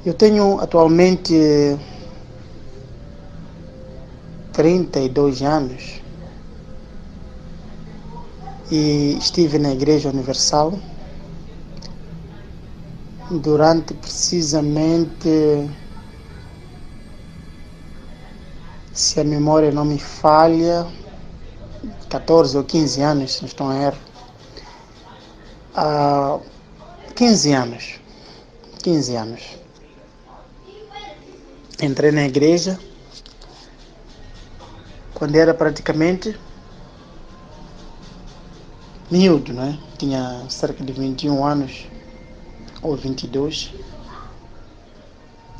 Eu tenho atualmente 32 anos e estive na Igreja Universal durante precisamente, se a memória não me falha, 14 ou 15 anos, se não estou em erro. 15 anos. 15 anos. Entrei na igreja quando era praticamente miúdo, né? Tinha cerca de 21 anos ou 22.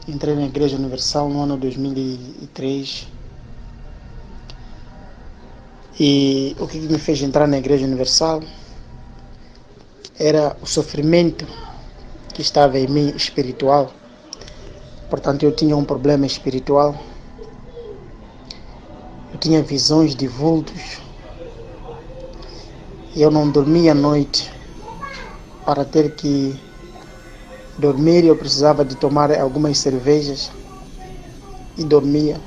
Entrei na Igreja Universal no ano 2003. E o que me fez entrar na Igreja Universal era o sofrimento que estava em mim espiritual. Portanto, eu tinha um problema espiritual. Eu tinha visões de vultos. Eu não dormia à noite. Para ter que dormir, eu precisava de tomar algumas cervejas e dormia.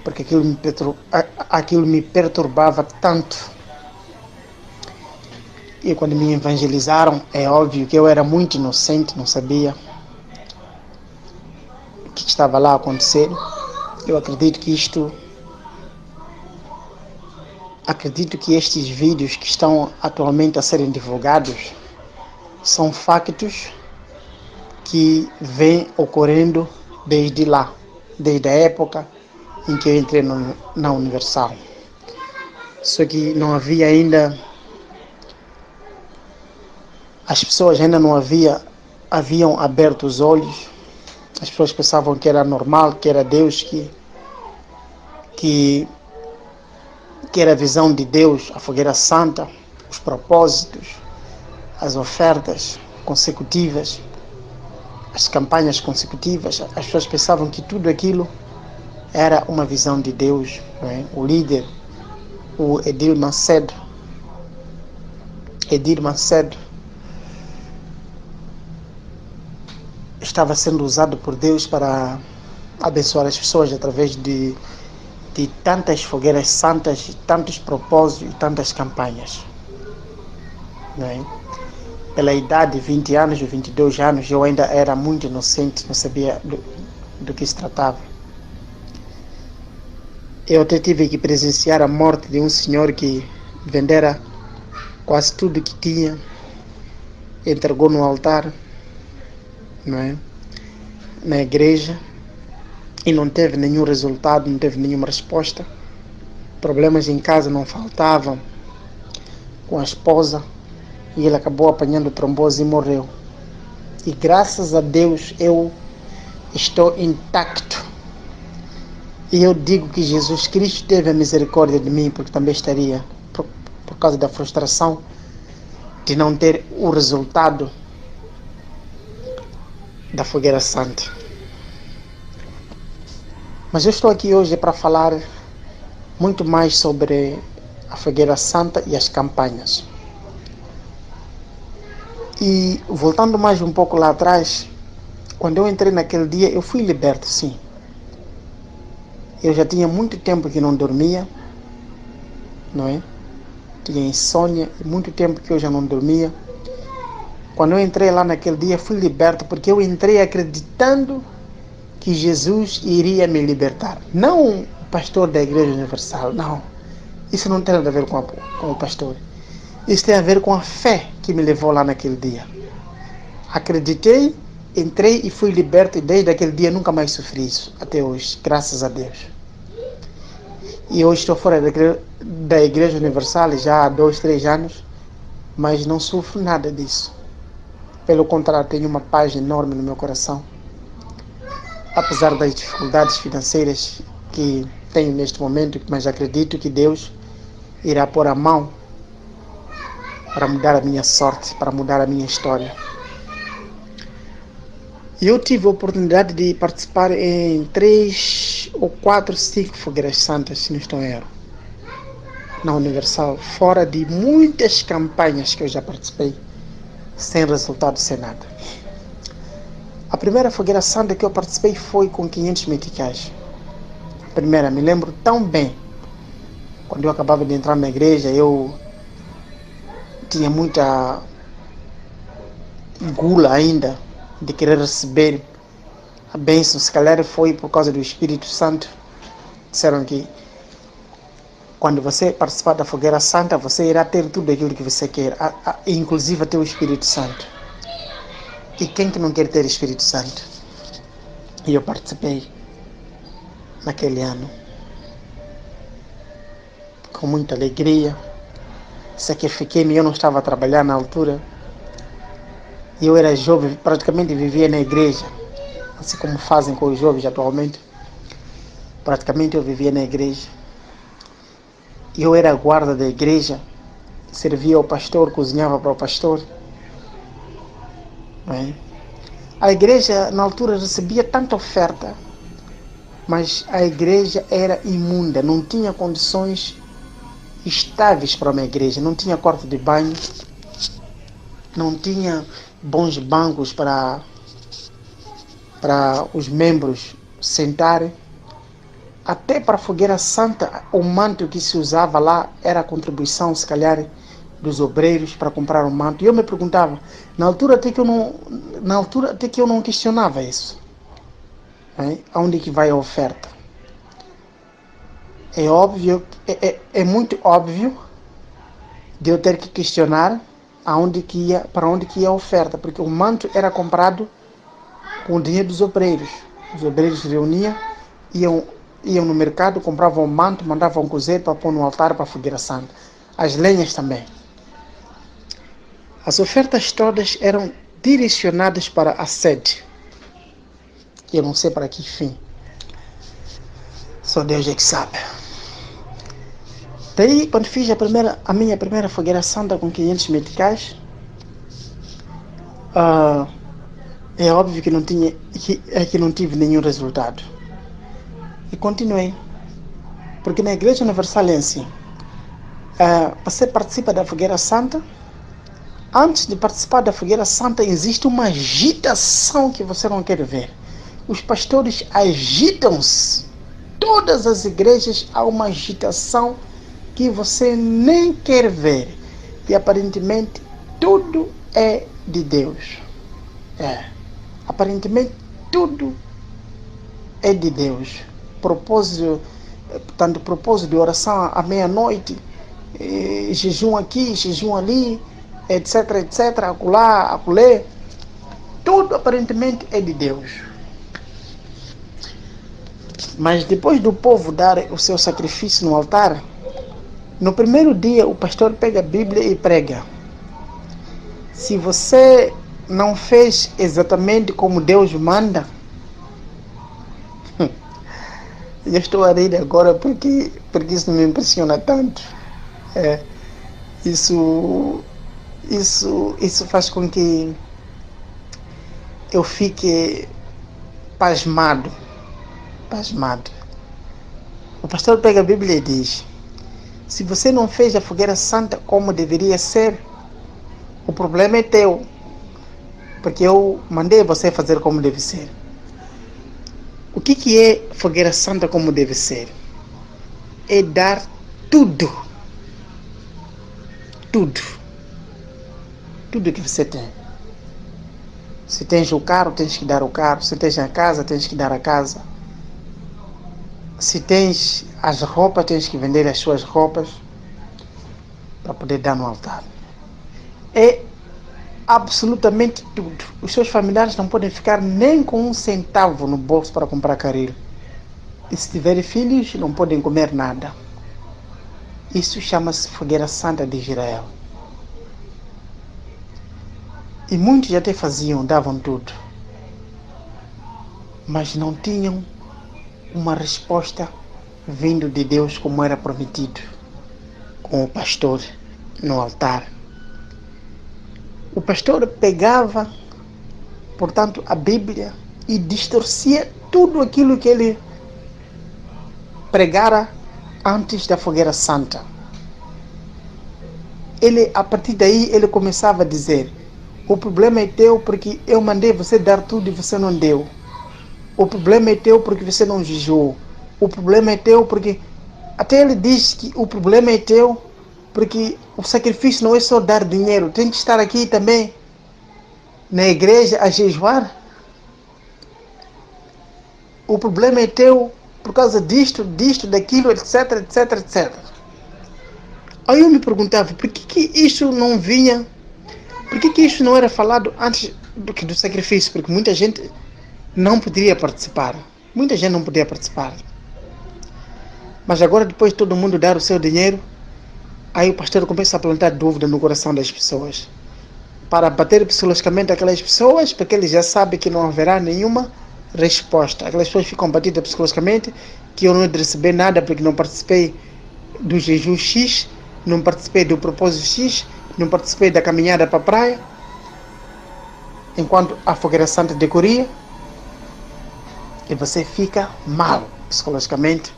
Porque aquilo me perturbava tanto. E quando me evangelizaram, é óbvio que eu era muito inocente, não sabia o que estava lá a acontecer. Eu acredito que estes vídeos que estão atualmente a serem divulgados são factos que vêm ocorrendo desde lá, desde a época em que eu entrei na Universal. Só que não havia ainda, as pessoas ainda não haviam aberto os olhos. As pessoas pensavam que era normal, que era Deus, que era a visão de Deus, a fogueira santa, os propósitos, as ofertas consecutivas, as campanhas consecutivas. As pessoas pensavam que tudo aquilo era uma visão de Deus, não é? O líder, o Edir Macedo, estava sendo usado por Deus para abençoar as pessoas através de tantas fogueiras santas, tantos propósitos e tantas campanhas. Não é? Pela idade de 20 anos, 22 anos, eu ainda era muito inocente, não sabia do que se tratava. Eu até tive que presenciar a morte de um senhor que vendera quase tudo que tinha, entregou no altar, não é? Na igreja, e não teve nenhum resultado, não teve nenhuma resposta. Problemas em casa não faltavam com a esposa, e ele acabou apanhando trombose e morreu. E graças a Deus eu estou intacto. E eu digo que Jesus Cristo teve a misericórdia de mim, porque também estaria por causa da frustração de não ter o resultado da fogueira santa. Mas eu estou aqui hoje para falar muito mais sobre a fogueira santa e as campanhas. E voltando mais um pouco lá atrás, quando eu entrei naquele dia, eu fui liberto, sim. Eu já tinha muito tempo que não dormia, não é? Tinha insônia, muito tempo que eu já não dormia. Quando eu entrei lá naquele dia, fui liberto, porque eu entrei acreditando que Jesus iria me libertar. Não o pastor da Igreja Universal, não. Isso não tem nada a ver com o pastor. Isso tem a ver com a fé que me levou lá naquele dia. Acreditei, entrei e fui liberto, e desde aquele dia nunca mais sofri isso, até hoje, graças a Deus. E hoje estou fora da Igreja Universal já há 2, 3 anos, mas não sofro nada disso. Pelo contrário, tenho uma paz enorme no meu coração. Apesar das dificuldades financeiras que tenho neste momento, mas acredito que Deus irá pôr a mão para mudar a minha sorte, para mudar a minha história. E eu tive a oportunidade de participar em 3 ou 4, 5 fogueiras santas, se não estou em erro, na Universal, fora de muitas campanhas que eu já participei, sem resultado, sem nada. A primeira fogueira santa que eu participei foi com 500 meticais. A primeira, me lembro tão bem. Quando eu acabava de entrar na igreja, eu tinha muita gula ainda de querer receber a bênção. Se calhar foi por causa do Espírito Santo. Disseram que quando você participar da fogueira santa, você irá ter tudo aquilo que você quer, inclusive até o Espírito Santo. E quem que não quer ter Espírito Santo? E eu participei naquele ano com muita alegria. Sacrifiquei-me, eu não estava a trabalhar na altura. Eu era jovem, praticamente vivia na igreja, assim como fazem com os jovens atualmente. Praticamente eu vivia na igreja. Eu era guarda da igreja, servia ao pastor, cozinhava para o pastor. A igreja na altura recebia tanta oferta, mas a igreja era imunda, não tinha condições estáveis para uma igreja, não tinha quarto de banho, não tinha bons bancos para os membros sentarem. Até para a fogueira santa, o manto que se usava lá era a contribuição, se calhar, dos obreiros para comprar um manto. E eu me perguntava, na altura até que eu não questionava isso. Aonde que vai a oferta? É óbvio, é muito óbvio de eu ter que questionar para onde que ia a oferta, porque o manto era comprado com o dinheiro dos obreiros. Os obreiros se reuniam, iam no mercado, compravam um manto, mandavam cozer para pôr no altar para a fogueira santa. As lenhas também. As ofertas todas eram direcionadas para a sede. Eu não sei para que fim. Só Deus é que sabe. Daí, quando fiz a minha primeira fogueira santa com 500 meticais, é óbvio que não tive nenhum resultado. E continuei. Porque na Igreja Universal é assim. Você participa da fogueira santa. Antes de participar da fogueira santa, existe uma agitação que você não quer ver. Os pastores agitam-se. Todas as igrejas há uma agitação que você nem quer ver. E aparentemente tudo é de Deus. Aparentemente tudo é de Deus. Propósito de oração à meia-noite, jejum aqui, jejum ali, etc, etc, acolá, acolé. Tudo aparentemente é de Deus. Mas depois do povo dar o seu sacrifício no altar, no primeiro dia o pastor pega a Bíblia e prega. Se você não fez exatamente como Deus manda, eu estou a rir agora porque isso me impressiona tanto. Isso faz com que eu fique pasmado. O pastor pega a Bíblia e diz: se você não fez a fogueira santa como deveria ser, o problema é teu, porque eu mandei você fazer como deve ser. O que é fogueira santa como deve ser? É dar tudo que você tem. Se tens o carro, tens que dar o carro. Se tens a casa, tens que dar a casa. Se tens as roupas, tens que vender as suas roupas para poder dar no altar. É absolutamente tudo. Os seus familiares não podem ficar nem com um centavo no bolso para comprar caril. E se tiverem filhos, não podem comer nada. Isso chama-se fogueira santa de Israel. E muitos até faziam, davam tudo. Mas não tinham uma resposta vindo de Deus como era prometido, com o pastor no altar. O pastor pegava, portanto, a Bíblia e distorcia tudo aquilo que ele pregara antes da fogueira santa. A partir daí, ele começava a dizer: O problema é teu porque eu mandei você dar tudo e você não deu. O problema é teu porque você não jejuou. O problema é teu porque... Até ele diz que o problema é teu porque o sacrifício não é só dar dinheiro. Tem que estar aqui também na igreja a jejuar. O problema é teu por causa disto, daquilo, etc, etc, etc. Aí eu me perguntava, por que isso não vinha? Por que isso não era falado antes do sacrifício? Porque muita gente não poderia participar. Muita gente não podia participar. Mas agora, depois de todo mundo dar o seu dinheiro, aí o pastor começa a plantar dúvida no coração das pessoas. Para bater psicologicamente aquelas pessoas, porque ele já sabe que não haverá nenhuma resposta. Aquelas pessoas ficam batidas psicologicamente, que eu não hei de receber nada porque não participei do jejum X, não participei do propósito X, não participei da caminhada para a praia, enquanto a fogueira santa decorria, e você fica mal psicologicamente,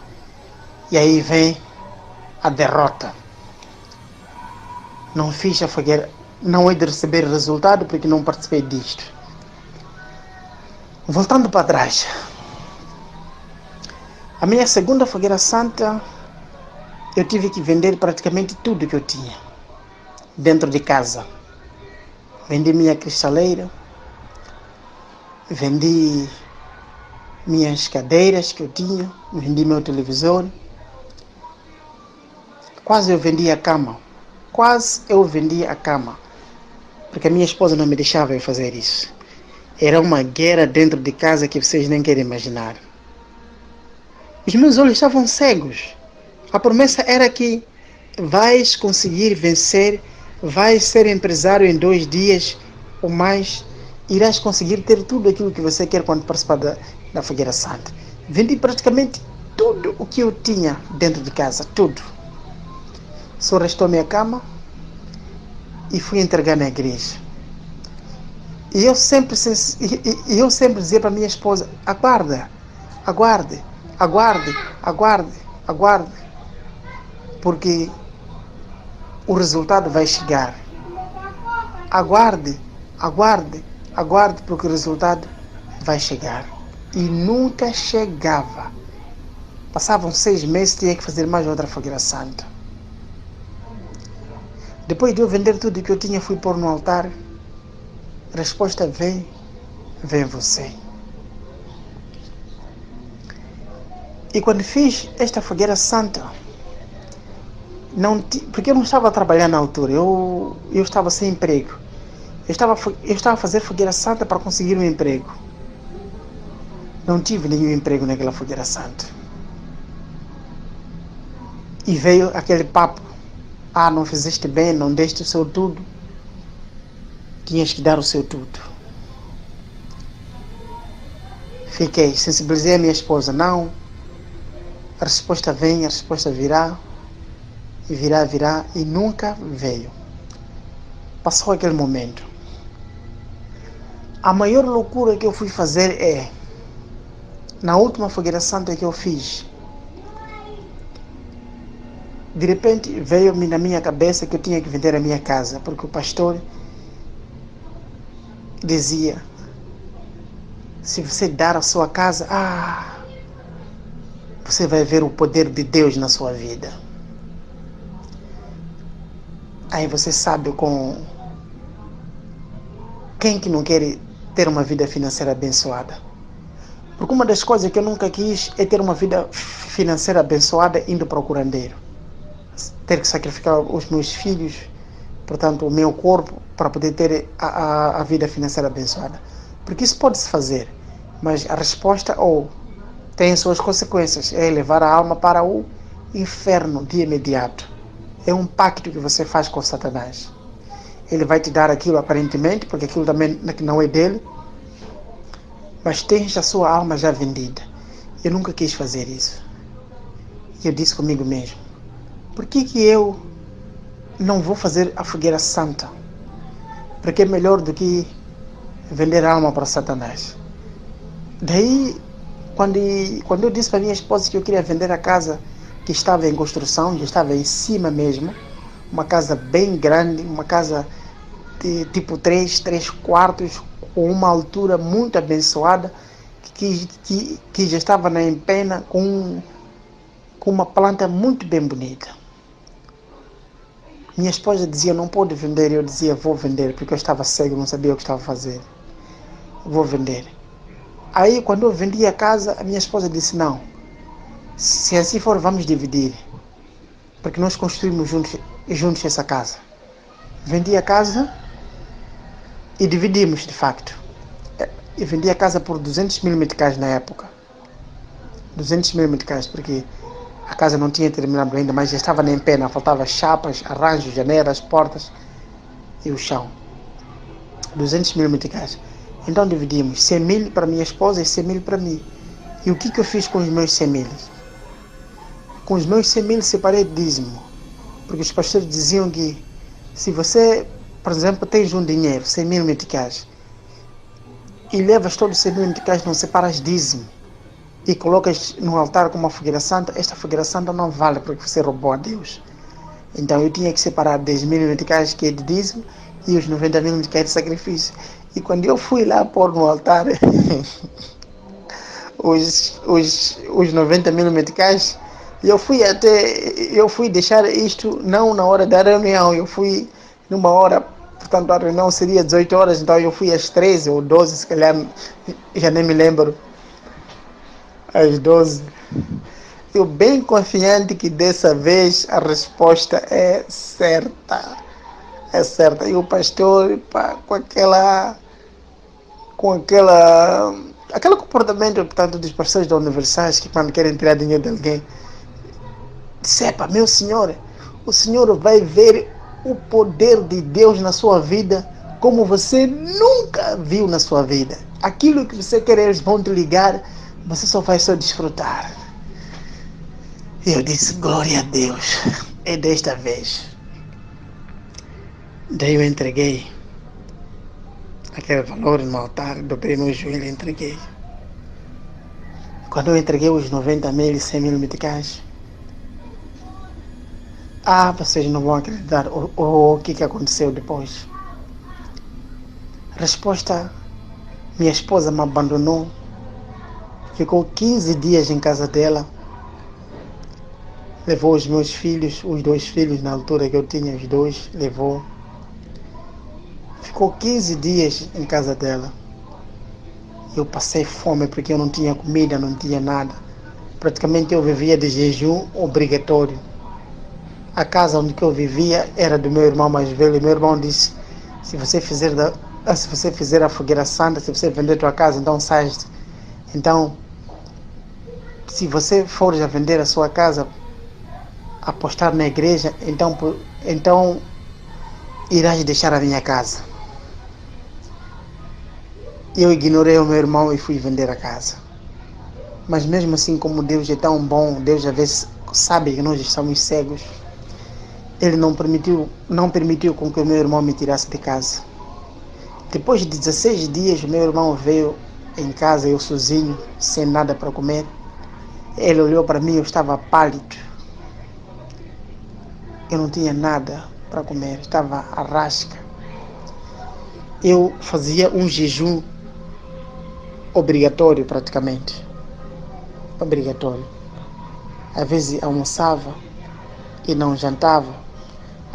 e aí vem a derrota. Não fiz a fogueira, não hei de receber resultado porque não participei disto. Voltando para trás, a minha segunda fogueira santa, eu tive que vender praticamente tudo que eu tinha dentro de casa. Vendi minha cristaleira, vendi minhas cadeiras que eu tinha, vendi meu televisor, quase eu vendi a cama, porque a minha esposa não me deixava eu fazer isso. Era uma guerra dentro de casa que vocês nem querem imaginar. Os meus olhos estavam cegos. A promessa era que vais conseguir vencer, vais ser empresário em 2 dias ou mais, irás conseguir ter tudo aquilo que você quer quando participar da Fogueira Santa. Vendi praticamente tudo o que eu tinha dentro de casa, tudo. Só restou minha cama e fui entregar na igreja. E eu sempre dizia para minha esposa, aguarde, porque o resultado vai chegar. Aguarde, porque o resultado vai chegar. E nunca chegava. Passavam 6 meses, tinha que fazer mais outra fogueira santa. Depois de eu vender tudo que eu tinha, fui pôr no altar. A resposta vem você. E quando fiz esta fogueira santa, porque eu não estava a trabalhar na altura, eu estava sem emprego. Eu estava a fazer fogueira santa para conseguir um emprego. Não tive nenhum emprego naquela fogueira santa. E veio aquele papo, não fizeste bem, não deste o seu tudo. Tinhas que dar o seu tudo. Fiquei, sensibilizei a minha esposa, não. A resposta vem, a resposta virá. E virá, e nunca veio. Passou aquele momento. A maior loucura que eu fui fazer é, na última fogueira santa que eu fiz, de repente veio-me na minha cabeça que eu tinha que vender a minha casa, porque o pastor dizia, se você dar a sua casa, você vai ver o poder de Deus na sua vida. Aí você sabe com quem que não quer ter uma vida financeira abençoada. Porque uma das coisas que eu nunca quis é ter uma vida financeira abençoada indo para o curandeiro. Ter que sacrificar os meus filhos, portanto o meu corpo, para poder ter a vida financeira abençoada. Porque isso pode-se fazer, mas a resposta tem suas consequências, é levar a alma para o inferno de imediato. É um pacto que você faz com Satanás. Ele vai te dar aquilo aparentemente, porque aquilo também não é dele, mas tens a sua alma já vendida. Eu nunca quis fazer isso. E eu disse comigo mesmo, por que eu não vou fazer a fogueira santa? Porque é melhor do que vender a alma para Satanás. Daí, quando eu disse para minha esposa que eu queria vender a casa que estava em construção, que estava em cima mesmo, uma casa bem grande, uma casa tipo três quartos, com uma altura muito abençoada, que já estava na empena com uma planta muito bem bonita. Minha esposa dizia, não pode vender, eu dizia, vou vender, porque eu estava cego, não sabia o que estava a fazer. Vou vender. Aí, quando eu vendi a casa, a minha esposa disse, não, se assim for, vamos dividir, porque nós construímos juntos essa casa. Vendi a casa e dividimos, de facto. E vendi a casa por 200 mil meticais na época. 200 mil meticais, porque a casa não tinha terminado ainda, mas já estava na empena, faltava chapas, arranjos, janelas, portas e o chão. 200 mil meticais. Então dividimos 100 mil para minha esposa e 100 mil para mim. E o que eu fiz com os meus 100 mil? Com os meus 100 mil separei dízimo. Porque os pastores diziam que se você, por exemplo, tens um dinheiro, 100 mil meticais, e levas todos os 100 mil meticais, não separas dízimo, e colocas no altar com uma fogueira santa, esta fogueira santa não vale porque você roubou a Deus. Então eu tinha que separar 10 mil meticais que é de dízimo e os 90 mil meticais de sacrifício. E quando eu fui lá pôr no altar os 90 mil meticais, eu fui deixar isto não na hora da reunião, eu fui numa hora, portanto a reunião seria 18 horas, então eu fui às 13 ou 12, se calhar, já nem me lembro, às 12. Eu bem confiante que dessa vez a resposta é certa. É certa. E o pastor, pá, com aquele comportamento, portanto, dos pastores da Universais, que quando querem tirar dinheiro de alguém, sepa, meu senhor, o senhor vai ver o poder de Deus na sua vida como você nunca viu na sua vida. Aquilo que você quer, eles vão te ligar, você só vai desfrutar. E eu disse, glória a Deus, é desta vez. Daí eu entreguei aquele valor no altar, dobrei meu joelho e entreguei. Quando eu entreguei os 90 mil e 100 mil meticais, vocês não vão acreditar o que aconteceu depois. Resposta, minha esposa me abandonou, ficou 15 dias em casa dela, levou os meus filhos, os 2 filhos na altura que eu tinha, os 2, levou. Ficou 15 dias em casa dela. Eu passei fome porque eu não tinha comida, não tinha nada. Praticamente eu vivia de jejum obrigatório. A casa onde eu vivia era do meu irmão mais velho. E meu irmão disse, se você fizer a fogueira santa, se você vender tua casa, então sai. Então, se você for já vender a sua casa, apostar na igreja, então irás deixar a minha casa. Eu ignorei o meu irmão e fui vender a casa. Mas mesmo assim, como Deus é tão bom, Deus às vezes sabe que nós estamos cegos. Ele não permitiu com que o meu irmão me tirasse de casa. Depois de 16 dias, meu irmão veio em casa, eu sozinho, sem nada para comer. Ele olhou para mim, eu estava pálido. Eu não tinha nada para comer, estava à rasca. Eu fazia um jejum obrigatório praticamente. Obrigatório. Às vezes almoçava e não jantava.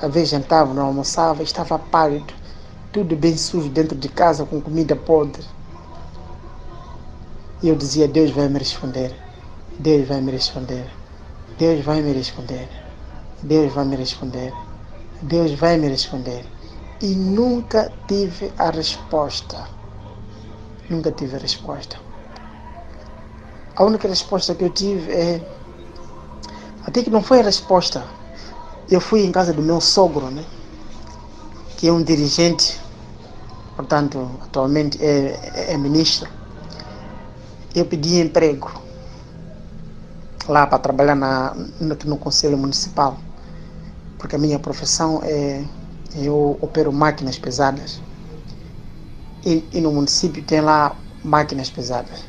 Às vezes jantava, não almoçava, estava pálido. Tudo bem sujo dentro de casa com comida podre. E eu dizia, Deus vai me responder. Deus vai me responder. Deus vai me responder. Deus vai me responder. Deus vai me responder. E nunca tive a resposta. Nunca tive a resposta. A única resposta que eu tive até que não foi a resposta. Eu fui em casa do meu sogro, né? Que é um dirigente, portanto, atualmente é ministro. Eu pedi emprego lá para trabalhar no Conselho Municipal. Porque a minha profissão eu opero máquinas pesadas. E no município tem lá máquinas pesadas.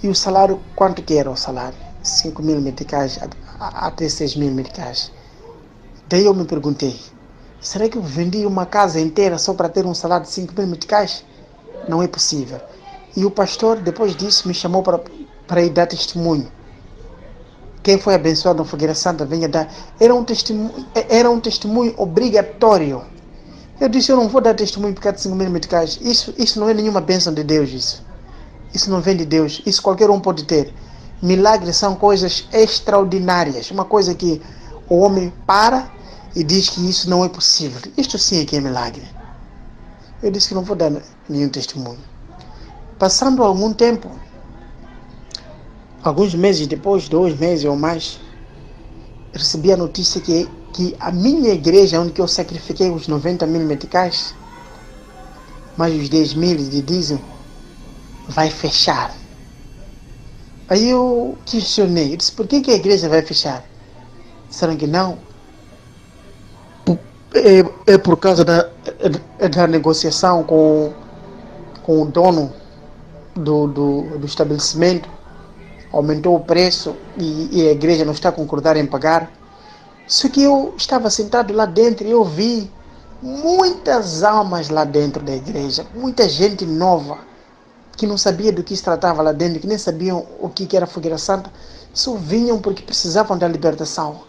E o salário, quanto que era o salário? 5.000 meticais até 6.000 meticais. Daí eu me perguntei, Será que eu vendi uma casa inteira só para ter um salário de 5 mil meticais? Não é possível. E o pastor, depois disso, me chamou para ir dar testemunho. Quem foi abençoado na Fogueira Santa, venha dar. Era um testemunho obrigatório. Eu disse, eu não vou dar testemunho por causa de 5 mil meticais. Isso não é nenhuma bênção de Deus, isso. Isso não vem de Deus. Isso qualquer um pode ter. Milagres são coisas extraordinárias. Uma coisa que o homem para e diz que isso não é possível. Isto sim é que é milagre. Eu disse que não vou dar nenhum testemunho. Passando algum tempo, alguns meses depois, 2 meses ou mais, recebi a notícia que a minha igreja, onde eu sacrifiquei os 90 mil meticais, mais os 10 mil de diesel, vai fechar. Aí eu questionei, eu disse, por que a igreja vai fechar? Disseram que não. É por causa da negociação com o dono do estabelecimento. Aumentou o preço e a igreja não está a concordar em pagar. Só que eu estava sentado lá dentro e eu vi muitas almas lá dentro da igreja, muita gente nova, que não sabia do que se tratava lá dentro, que nem sabiam o que era Fogueira Santa, só vinham porque precisavam da libertação.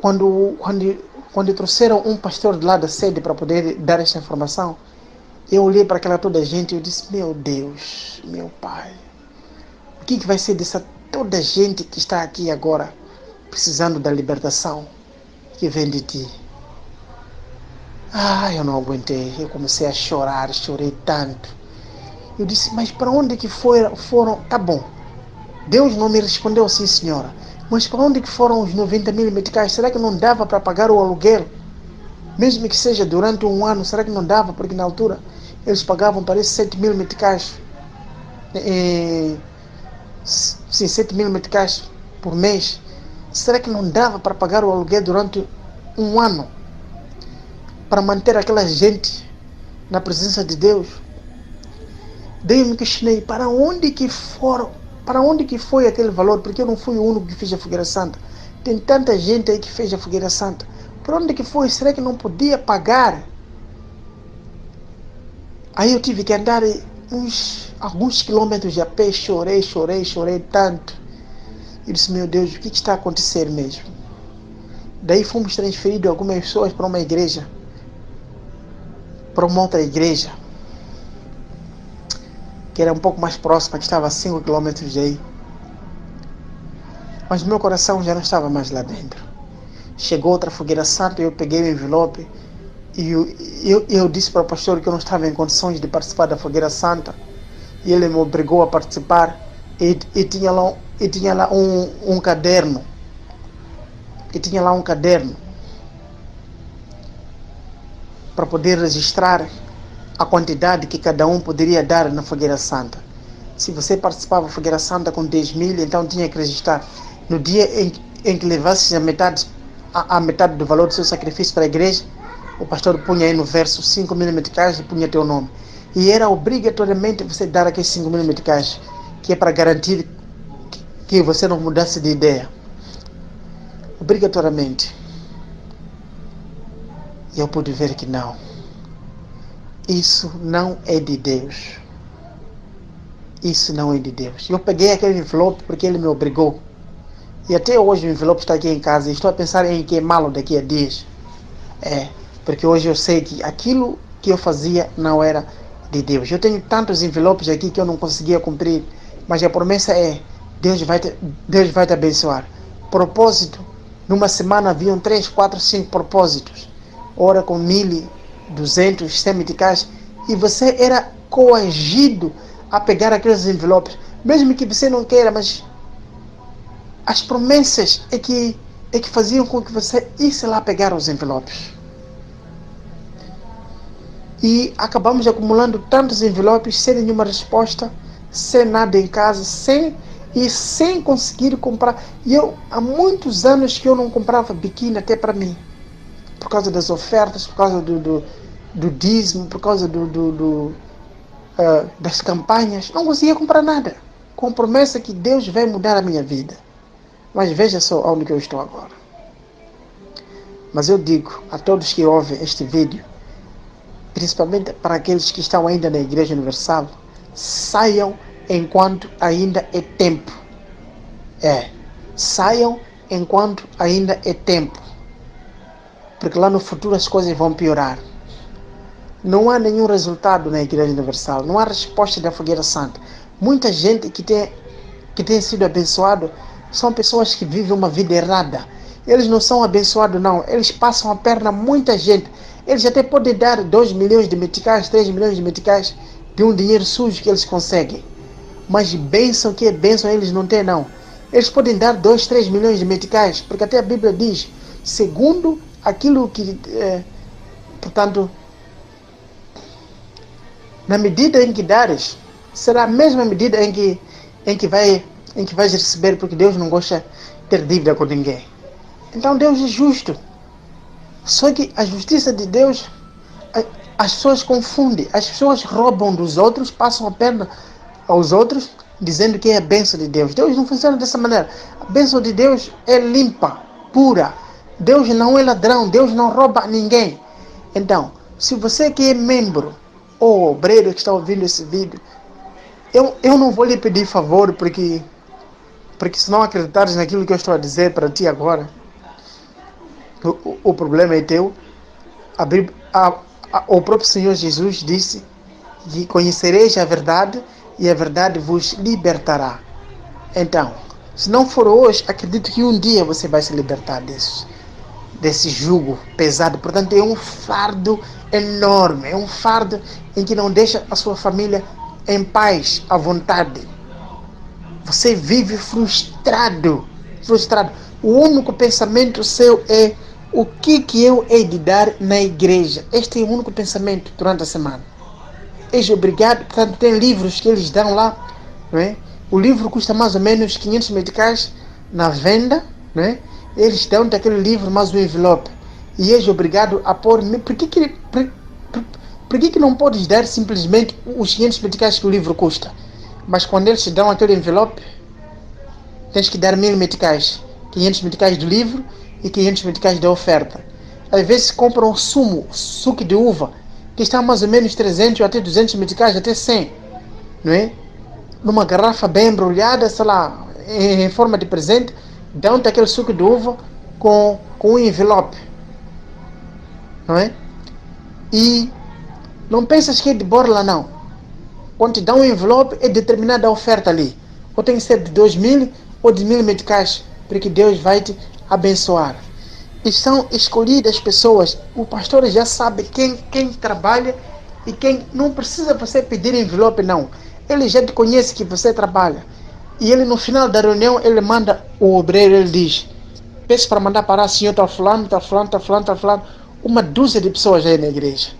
Quando trouxeram um pastor de lá da sede para poder dar esta informação, eu olhei para aquela toda a gente e eu disse, meu Deus, meu Pai, o que vai ser dessa toda a gente que está aqui agora, precisando da libertação que vem de ti? Eu não aguentei, eu comecei a chorar, chorei tanto. Eu disse, mas para onde que foram? Tá bom, Deus não me respondeu, sim senhora, mas para onde que foram os 90 mil meticais? Será que não dava para pagar o aluguel? Mesmo que seja durante um ano, será que não dava? Porque na altura eles pagavam, parece, 7 mil meticais. Sim, 7 mil meticais por mês. Será que não dava para pagar o aluguel durante um ano? Para manter aquela gente na presença de Deus? Daí eu me questionei, para onde que foi aquele valor? Porque eu não fui o único que fez a Fogueira Santa. Tem tanta gente aí que fez a Fogueira Santa. Para onde que foi? Será que não podia pagar? Aí eu tive que andar alguns quilômetros a pé, chorei tanto. Eu disse, meu Deus, o que está a acontecer mesmo? Daí fomos transferidos algumas pessoas para uma igreja, para uma outra igreja, que era um pouco mais próxima, que estava a 5 quilômetros daí. Mas meu coração já não estava mais lá dentro. Chegou outra Fogueira Santa, eu peguei o envelope e eu disse para o pastor que eu não estava em condições de participar da Fogueira Santa. E ele me obrigou a participar e tinha lá um caderno. E tinha lá um caderno para poder registrar a quantidade que cada um poderia dar na Fogueira Santa. Se você participava da Fogueira Santa com 10 mil, então tinha que registrar. No dia em que levasse a metade do valor do seu sacrifício para a igreja, o pastor punha aí no verso 5 mil meticais e punha teu nome. E era obrigatoriamente você dar aqueles 5 mil meticais, que é para garantir que você não mudasse de ideia. Obrigatoriamente. E eu pude ver que não. Isso não é de Deus. Isso não é de Deus. Eu peguei aquele envelope porque ele me obrigou. E até hoje o envelope está aqui em casa. E estou a pensar em queimá-lo daqui a dias. Porque hoje eu sei que aquilo que eu fazia não era de Deus. Eu tenho tantos envelopes aqui que eu não conseguia cumprir. Mas a promessa é, Deus vai te abençoar. Propósito. Numa semana haviam 3, 4, 5 propósitos. Ora com 1.200, 100 meticais. E você era coagido a pegar aqueles envelopes. Mesmo que você não queira, mas as promessas é que faziam com que você isse lá pegar os envelopes. E acabamos acumulando tantos envelopes sem nenhuma resposta, sem nada em casa, sem conseguir comprar. E eu, há muitos anos que eu não comprava biquíni até para mim. Por causa das ofertas, por causa do dízimo, por causa das campanhas. Não conseguia comprar nada. Com promessa que Deus vai mudar a minha vida. Mas veja só onde que eu estou agora. Mas eu digo a todos que ouvem este vídeo, principalmente para aqueles que estão ainda na Igreja Universal, saiam enquanto ainda é tempo. Saiam enquanto ainda é tempo. Porque lá no futuro as coisas vão piorar. Não há nenhum resultado na Igreja Universal. Não há resposta da Fogueira Santa. Muita gente que tem sido abençoado são pessoas que vivem uma vida errada. Eles não são abençoados, não. Eles passam a perna a muita gente. Eles até podem dar 2 milhões de meticais, 3 milhões de meticais de um dinheiro sujo que eles conseguem. Mas bênção que é bênção eles não têm, não. Eles podem dar 2, 3 milhões de meticais, porque até a Bíblia diz, segundo aquilo que... portanto, na medida em que dares, será a mesma medida em que vais receber, porque Deus não gosta de ter dívida com ninguém. Então Deus é justo. Só que a justiça de Deus, as pessoas confundem, as pessoas roubam dos outros, passam a perna aos outros, dizendo que é a bênção de Deus. Deus não funciona dessa maneira. A bênção de Deus é limpa, pura. Deus não é ladrão, Deus não rouba ninguém. Então, se você que é membro ou obreiro que está ouvindo esse vídeo, eu não vou lhe pedir favor, porque se não acreditares naquilo que eu estou a dizer para ti agora, o problema é teu. O próprio Senhor Jesus disse que conhecereis a verdade e a verdade vos libertará. Então, se não for hoje, acredito que um dia você vai se libertar desse jugo pesado. Portanto, é um fardo enorme, é um fardo em que não deixa a sua família em paz, à vontade. Você vive frustrado. O único pensamento seu é: o que eu hei de dar na igreja? Este é o único pensamento durante a semana. És obrigado, portanto, tem livros que eles dão lá, não é? O livro custa mais ou menos 500 meticais na venda, não é? Eles dão daquele livro mais um envelope. E és obrigado a pôr... Por que não podes dar simplesmente os 500 meticais que o livro custa? Mas quando eles te dão aquele envelope, tens que dar 1000 meticais. 500 meticais do livro e 500 meticais da oferta. Às vezes compram suco de uva, que está mais ou menos 300 ou até 200 meticais, até 100. Não é? Numa garrafa bem embrulhada, sei lá, em forma de presente, dão-te aquele suco de uva com um envelope. Não é? E não pensas que é de borla, não. Quando te dão um envelope, é determinada a oferta ali. Ou tem que ser de 2.000 ou de 1.000 meticais, porque Deus vai te abençoar. E são escolhidas pessoas. O pastor já sabe quem trabalha e quem não precisa você pedir envelope, não. Ele já te conhece que você trabalha. E ele, no final da reunião, ele manda o obreiro, ele diz: peço para mandar parar, senhor, está fulano. Uma dúzia de pessoas aí na igreja.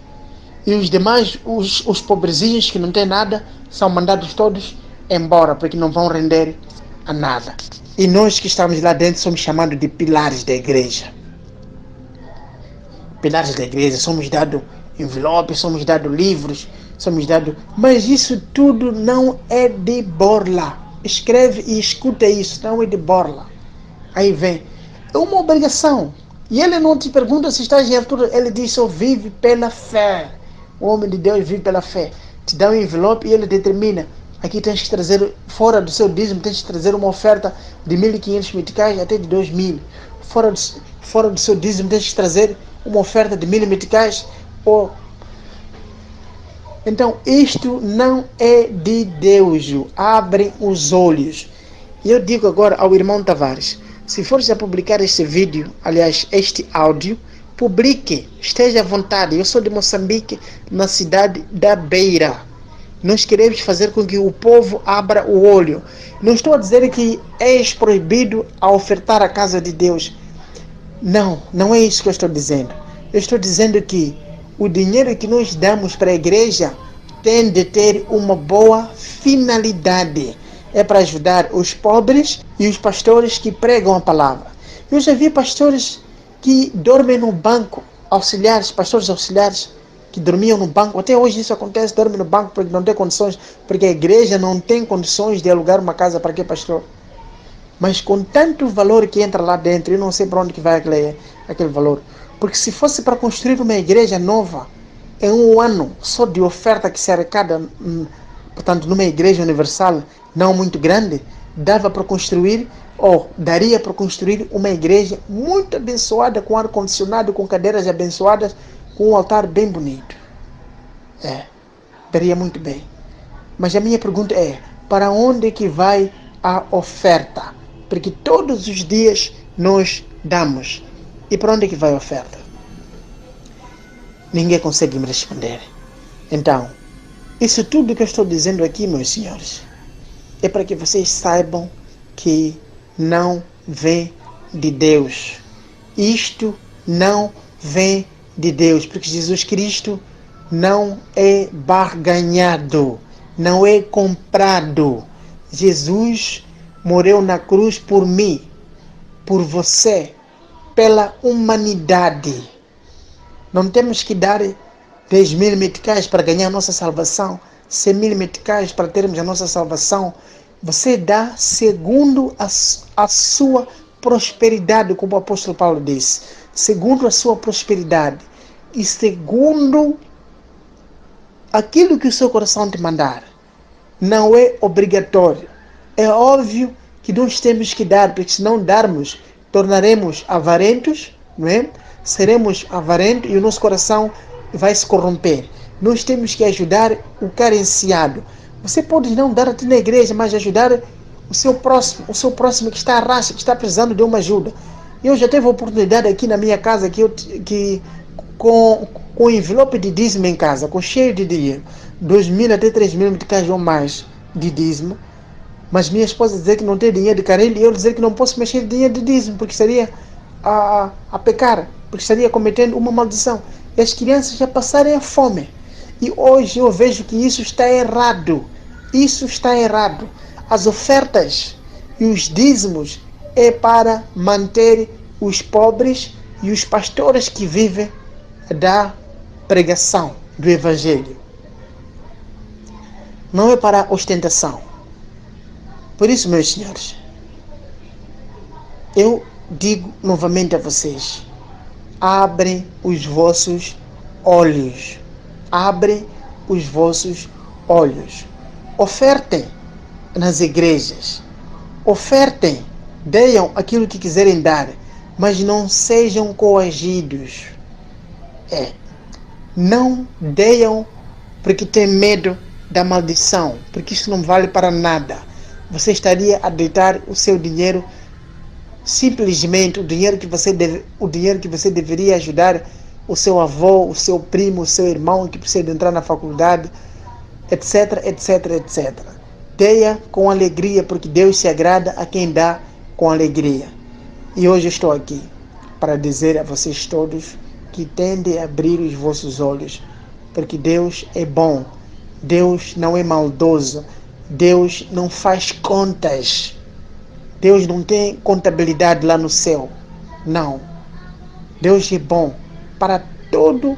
E os demais, os pobrezinhos que não têm nada, são mandados todos embora, porque não vão render a nada. E nós que estamos lá dentro somos chamados de pilares da igreja. Pilares da igreja, somos dados envelopes, somos dados livros, somos dados... Mas isso tudo não é de borla. Escreve e escuta isso, não é de borla. Aí vem, é uma obrigação. E ele não te pergunta se estás em altura, ele diz: só vive pela fé. O homem de Deus vive pela fé. Te dá um envelope e ele determina: aqui tens que trazer, fora do seu dízimo, tens que trazer uma oferta de 1.500 meticais até de 2.000. Fora do seu dízimo, tens que trazer uma oferta de 1.000 meticais. Então, isto não é de Deus. Abrem os olhos. E eu digo agora ao irmão Tavares: se fores a publicar este vídeo, aliás, este áudio, publique, esteja à vontade. Eu sou de Moçambique, na cidade da Beira. Nós queremos fazer com que o povo abra o olho. Não estou a dizer que és proibido a ofertar a casa de Deus. Não é isso que eu estou dizendo. Eu estou dizendo que o dinheiro que nós damos para a igreja tem de ter uma boa finalidade. É para ajudar os pobres e os pastores que pregam a palavra. Eu já vi pastores que dormem no banco, pastores auxiliares que dormiam no banco. Até hoje isso acontece, dormem no banco porque não tem condições, porque a igreja não tem condições de alugar uma casa para aquele pastor. Mas com tanto valor que entra lá dentro, eu não sei para onde que vai aquele valor. Porque se fosse para construir uma igreja nova, em um ano só de oferta que se arrecada, portanto, numa igreja universal não muito grande, dava para construir, ou daria para construir uma igreja muito abençoada, com ar-condicionado, com cadeiras abençoadas, com um altar bem bonito. Daria muito bem. Mas a minha pergunta é, para onde que vai a oferta? Porque todos os dias nós damos. E para onde que vai a oferta? Ninguém consegue me responder. Então, isso tudo que eu estou dizendo aqui, meus senhores, é para que vocês saibam que não vem de Deus. Isto não vem de Deus, porque Jesus Cristo não é barganhado, não é comprado. Jesus morreu na cruz por mim, por você, pela humanidade. Não temos que dar 10.000 meticais para ganhar a nossa salvação, 100.000 meticais para termos a nossa salvação. Você dá segundo a sua prosperidade, como o apóstolo Paulo disse, segundo a sua prosperidade e segundo aquilo que o seu coração te mandar. Não é obrigatório. É óbvio que nós temos que dar, porque se não darmos, tornaremos avarentos, não é? Seremos avarentos e o nosso coração vai se corromper. Nós temos que ajudar o carenciado. Você pode não dar até na igreja, mas ajudar o seu próximo que está a raça, que está precisando de uma ajuda. Eu já tive a oportunidade aqui na minha casa, com envelope de dízimo em casa, com cheio de dinheiro, 2.000 até 3.000 meticais ou mais de dízimo, mas minha esposa dizer que não tem dinheiro de carelho e eu dizer que não posso mexer dinheiro de dízimo, porque seria a pecar, porque estaria cometendo uma maldição. E as crianças já passarem a fome. E hoje eu vejo que isso está errado. Isso está errado. As ofertas e os dízimos é para manter os pobres e os pastores que vivem da pregação do Evangelho. Não é para ostentação. Por isso, meus senhores, eu digo novamente a vocês, abrem os vossos olhos. Abrem os vossos olhos. Ofertem nas igrejas. Ofertem, deem aquilo que quiserem dar, mas não sejam coagidos. Não deem porque tem medo da maldição, porque isso não vale para nada. Você estaria a deitar o seu dinheiro, simplesmente o dinheiro que você deveria ajudar o seu avô, o seu primo, o seu irmão que precisa entrar na faculdade, etc, etc, etc. Deia com alegria, porque Deus se agrada a quem dá com alegria. E hoje estou aqui para dizer a vocês todos que tendem a abrir os vossos olhos, porque Deus é bom, Deus não é maldoso, Deus não faz contas, Deus não tem contabilidade lá no céu, não. Deus é bom para todo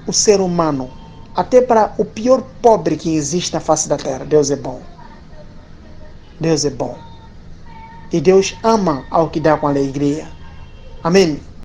o ser humano, até para o pior pobre que existe na face da terra. Deus é bom. Deus é bom. E Deus ama ao que dá com alegria. Amém.